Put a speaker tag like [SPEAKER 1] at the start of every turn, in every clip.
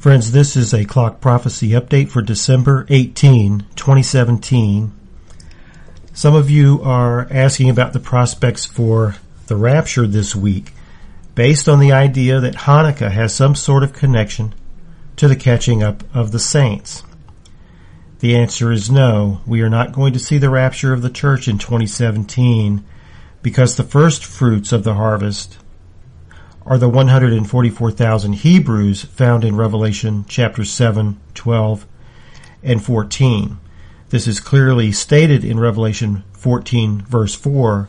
[SPEAKER 1] Friends, this is a clock prophecy update for December 18, 2017. Some of you are asking about the prospects for the rapture this week, based on the idea that Hanukkah has some sort of connection to the catching up of the saints. The answer is no. We are not going to see the rapture of the church in 2017 because the first fruits of the harvest are the 144,000 Hebrews found in Revelation chapters 7, 12, and 14. This is clearly stated in Revelation 14, verse 4,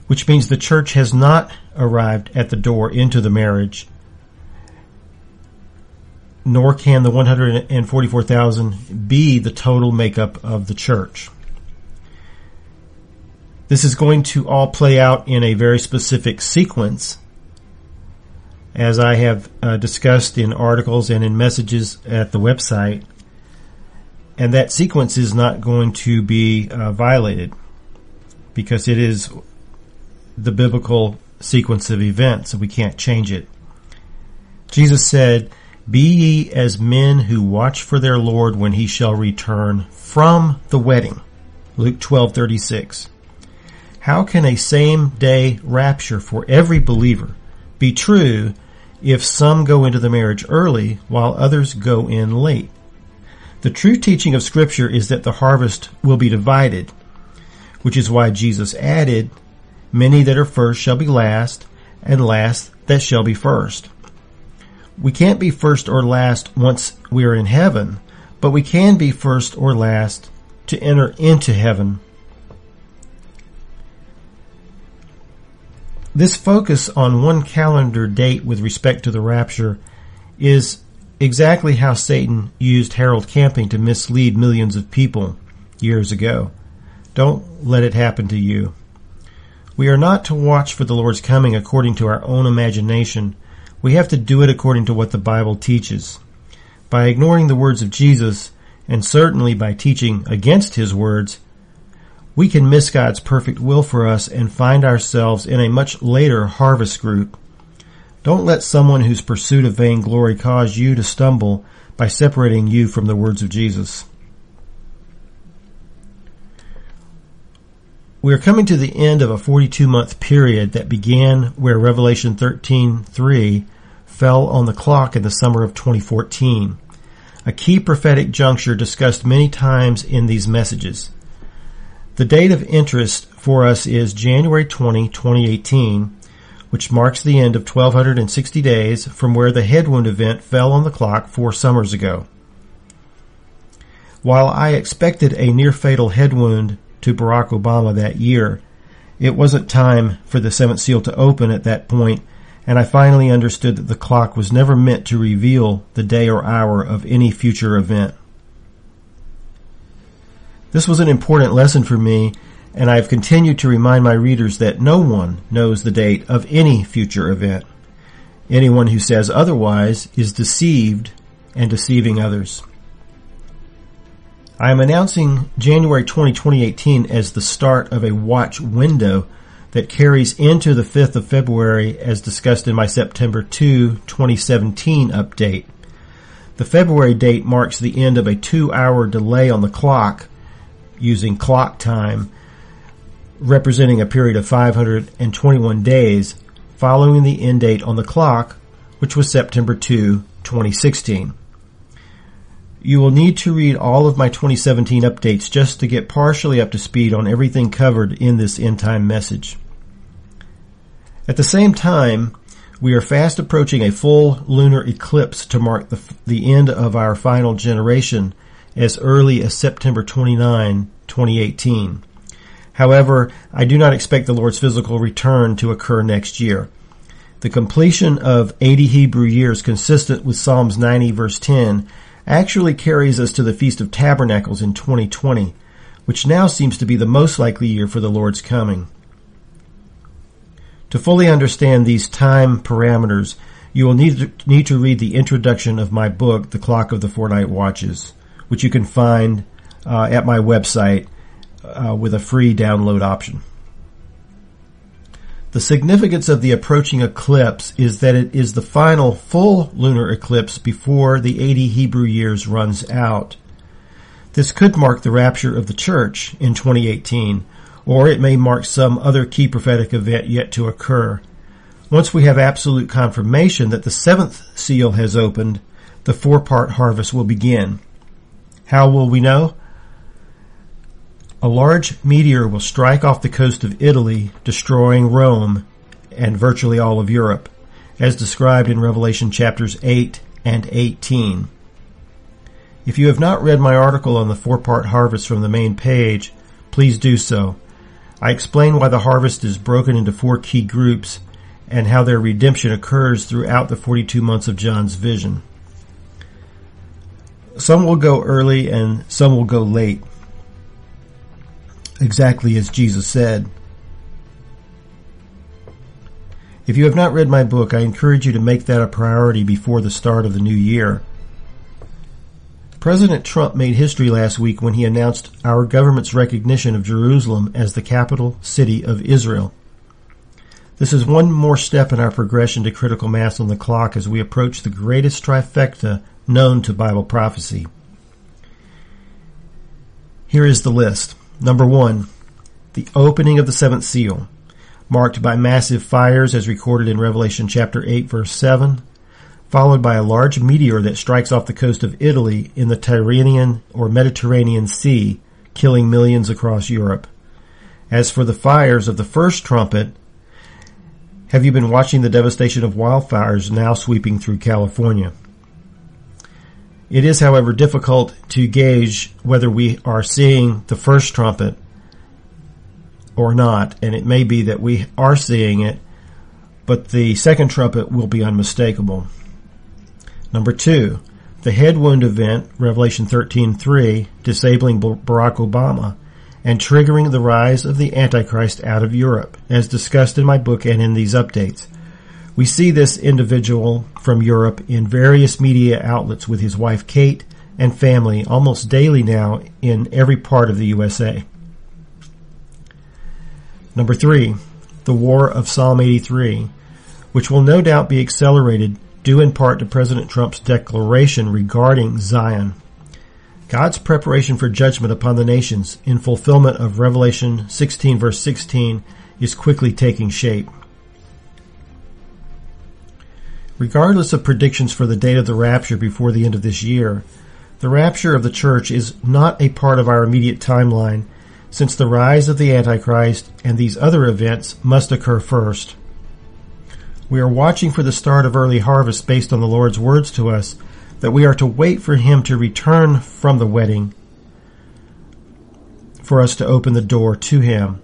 [SPEAKER 1] which means the church has not arrived at the door into the marriage, nor can the 144,000 be the total makeup of the church. This is going to all play out in a very specific sequence, as I have discussed in articles and in messages at the website, and that sequence is not going to be violated because it is the biblical sequence of events, and we can't change it. Jesus said, "Be ye as men who watch for their Lord when he shall return from the wedding." Luke 12:36. How can a same-day rapture for every believer be true if some go into the marriage early while others go in late? The true teaching of Scripture is that the harvest will be divided, which is why Jesus added, "Many that are first shall be last, and last that shall be first." We can't be first or last once we are in heaven, but we can be first or last to enter into heaven. This focus on one calendar date with respect to the rapture is exactly how Satan used Harold Camping to mislead millions of people years ago. Don't let it happen to you. We are not to watch for the Lord's coming according to our own imagination. We have to do it according to what the Bible teaches. By ignoring the words of Jesus, and certainly by teaching against his words, we can miss God's perfect will for us and find ourselves in a much later harvest group. Don't let someone whose pursuit of vainglory cause you to stumble by separating you from the words of Jesus. We are coming to the end of a 42-month period that began where Revelation 13:3 fell on the clock in the summer of 2014, a key prophetic juncture discussed many times in these messages. The date of interest for us is January 20, 2018, which marks the end of 1,260 days from where the headwind event fell on the clock 4 summers ago. While I expected a near-fatal headwind to Barack Obama that year, it wasn't time for the seventh seal to open at that point, and I finally understood that the clock was never meant to reveal the day or hour of any future event. This was an important lesson for me, and I have continued to remind my readers that no one knows the date of any future event. Anyone who says otherwise is deceived and deceiving others. I am announcing January 20, 2018 as the start of a watch window that carries into the 5th of February as discussed in my September 2, 2017 update. The February date marks the end of a 2-hour delay on the clock using clock time, representing a period of 521 days following the end date on the clock, which was September 2, 2016. You will need to read all of my 2017 updates just to get partially up to speed on everything covered in this end-time message. At the same time, we are fast approaching a full lunar eclipse to mark the end of our final generation as early as September 29, 2018. However, I do not expect the Lord's physical return to occur next year. The completion of 80 Hebrew years consistent with Psalms 90 verse 10 actually carries us to the Feast of Tabernacles in 2020, which now seems to be the most likely year for the Lord's coming. To fully understand these time parameters, you will need to read the introduction of my book, The Clock of the Four-Night Watches, which you can find at my website with a free download option. The significance of the approaching eclipse is that it is the final full lunar eclipse before the 80 Hebrew years runs out. This could mark the rapture of the church in 2018, or it may mark some other key prophetic event yet to occur. Once we have absolute confirmation that the seventh seal has opened, the four-part harvest will begin. How will we know? A large meteor will strike off the coast of Italy, destroying Rome and virtually all of Europe, as described in Revelation chapters 8 and 18. If you have not read my article on the four-part harvest from the main page, please do so. I explain why the harvest is broken into four key groups and how their redemption occurs throughout the 42 months of John's vision. Some will go early and some will go late, exactly as Jesus said. If you have not read my book, I encourage you to make that a priority before the start of the new year. President Trump made history last week when he announced our government's recognition of Jerusalem as the capital city of Israel. This is one more step in our progression to critical mass on the clock as we approach the greatest trifecta known to Bible prophecy. Here is the list. Number 1, the opening of the seventh seal, marked by massive fires as recorded in Revelation chapter 8, verse 7, followed by a large meteor that strikes off the coast of Italy in the Tyrrhenian or Mediterranean Sea, killing millions across Europe. As for the fires of the first trumpet, have you been watching the devastation of wildfires now sweeping through California? It is, however, difficult to gauge whether we are seeing the first trumpet or not, and it may be that we are seeing it, but the second trumpet will be unmistakable. Number 2, the head wound event, Revelation 13:3, disabling Barack Obama and triggering the rise of the Antichrist out of Europe, as discussed in my book and in these updates. We see this individual from Europe in various media outlets with his wife Kate and family almost daily now in every part of the USA. Number 3, the war of Psalm 83, which will no doubt be accelerated due in part to President Trump's declaration regarding Zion. God's preparation for judgment upon the nations in fulfillment of Revelation 16 verse 16 is quickly taking shape. Regardless of predictions for the date of the rapture before the end of this year, the rapture of the church is not a part of our immediate timeline, since the rise of the Antichrist and these other events must occur first. We are watching for the start of early harvest based on the Lord's words to us that we are to wait for Him to return from the wedding for us to open the door to Him.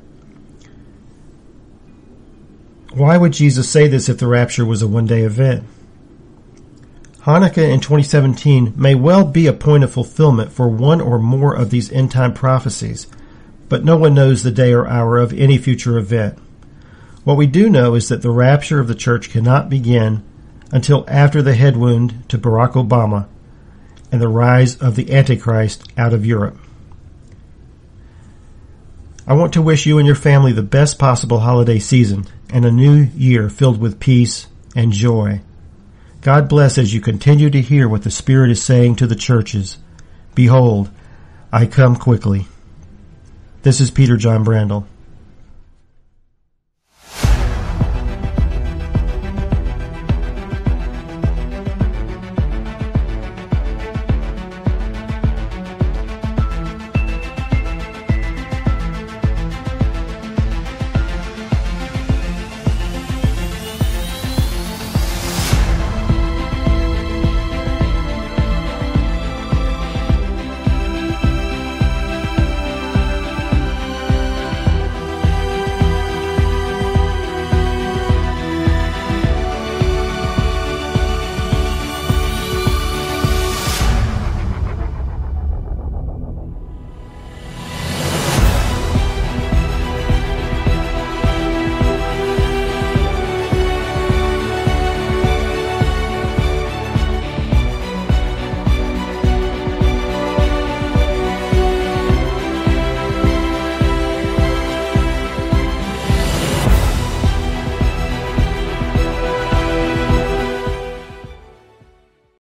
[SPEAKER 1] Why would Jesus say this if the rapture was a one-day event? Hanukkah in 2017 may well be a point of fulfillment for one or more of these end-time prophecies, but no one knows the day or hour of any future event. What we do know is that the rapture of the church cannot begin until after the head wound to Barack Obama and the rise of the Antichrist out of Europe. I want to wish you and your family the best possible holiday season and a new year filled with peace and joy. God bless as you continue to hear what the Spirit is saying to the churches. Behold, I come quickly. This is Peter John Brandel.